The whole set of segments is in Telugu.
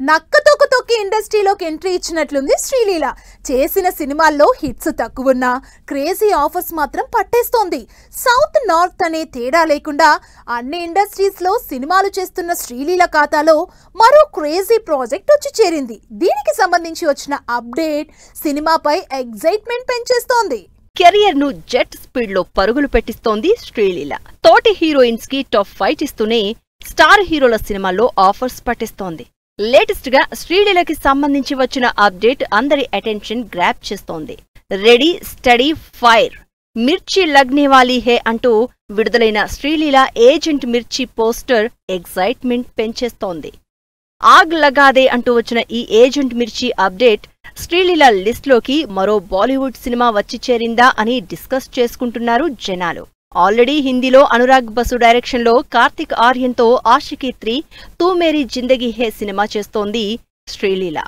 నక్కతోక తొక్కి ఇండస్ట్రీలోకి ఎంట్రీ ఇచ్చినట్లుంది శ్రీలీల. చేసిన సినిమాల్లో హిట్స్ తక్కువన్నా క్రేజీ ఆఫర్స్ మాత్రం పట్టేస్తోంది. సౌత్ నార్త్ అనే తేడా లేకుండా అన్ని ఇండస్ట్రీస్ లో సినిమాలు చేస్తున్న శ్రీలీల ఖాతాలో మరో క్రేజీ ప్రాజెక్ట్ వచ్చి చేరింది. దీనికి సంబంధించి వచ్చిన అప్డేట్ సినిమాపై ఎగ్జైట్మెంట్ పెంచేస్తోంది. కెరియర్ ను జెట్ స్పీడ్ లో పరుగులు పెట్టిస్తోంది శ్రీలీల. తోటి హీరోయిన్స్ కి టాప్ ఫైట్ ఇస్తూనే స్టార్ హీరోల సినిమాల్లో ఆఫర్స్ పట్టిస్తోంది. లేటెస్ట్ గా శ్రీలీలకి సంబంధించి వచ్చిన అప్డేట్ అందరి అటెన్షన్ గ్రాప్ చేస్తోంది. రెడీ స్టడీ ఫైర్, మిర్చి లగ్నేవాలీ హే అంటూ విడుదలైన శ్రీలీల ఏజెంట్ మిర్చి పోస్టర్ ఎగ్జైట్మెంట్ పెంచేస్తోంది. ఆగ్ లగాదే అంటూ వచ్చిన ఈ ఏజెంట్ మిర్చి అప్డేట్ శ్రీలీల లిస్ట్లోకి మరో బాలీవుడ్ సినిమా వచ్చి చేరిందా అని డిస్కస్ చేసుకుంటున్నారు జనాలు. ఆల్రెడీ హిందీలో అనురాగ్ బసు డైరెక్షన్లో కార్తిక్ ఆర్యన్తో ఆషికీ 3 తూ మేరీ జిందగీ హే సినిమా చేస్తోంది శ్రీలీల.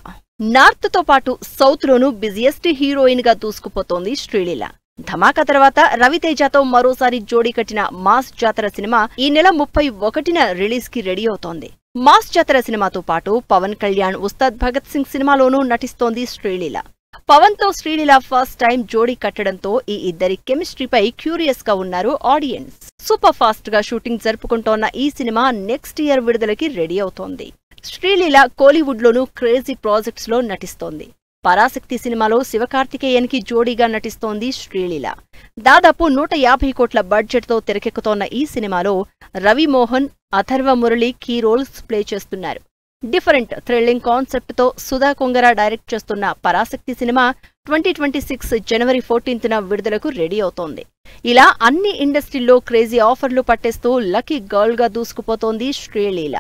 నార్త్ తో పాటు సౌత్ లోనూ బిజియెస్ట్ హీరోయిన్ గా దూసుకుపోతోంది శ్రీలీల. ధమాకా తర్వాత రవితేజతో మరోసారి జోడీ కట్టిన మాస్ జాతర సినిమా ఈ నెల 31న రిలీజ్ కి రెడీ అవుతోంది. మాస్ జాతర సినిమాతో పాటు పవన్ కళ్యాణ్, ఉస్తాద్ భగత్ సింగ్ సినిమాలోనూ నటిస్తోంది శ్రీలీల. పవన్ తో శ్రీలీల ఫస్ట్ టైం జోడీ కట్టడంతో ఈ ఇద్దరి కెమిస్ట్రీపై క్యూరియస్ గా ఉన్నారు ఆడియన్స్. సూపర్ ఫాస్ట్ గా షూటింగ్ జరుపుకుంటోన్న ఈ సినిమా నెక్స్ట్ ఇయర్ విడుదలకి రెడీ అవుతోంది. శ్రీలీల కోలీవుడ్ లోనూ క్రేజీ ప్రాజెక్ట్స్ లో నటిస్తోంది. పరాశక్తి సినిమాలో శివకార్తికేయన్ కి జోడీగా నటిస్తోంది శ్రీలీల. దాదాపు 150 కోట్ల బడ్జెట్ తో తెరకెక్కుతోన్న ఈ సినిమాలో Ravi Mohan, Atharva Murali key roles play చేస్తున్నారు. డిఫరెంట్ థ్రిల్లింగ్ కాన్సెప్ట్ తో సుధా కొంగర డైరెక్ట్ చేస్తున్న పరాశక్తి సినిమా 2026 జనవరి 14న విడుదలకు రెడీ అవుతోంది. ఇలా అన్ని ఇండస్ట్రీల్లో క్రేజీ ఆఫర్లు పట్టేస్తూ లక్కీ గర్ల్ గా దూసుకుపోతోంది శ్రీలీల.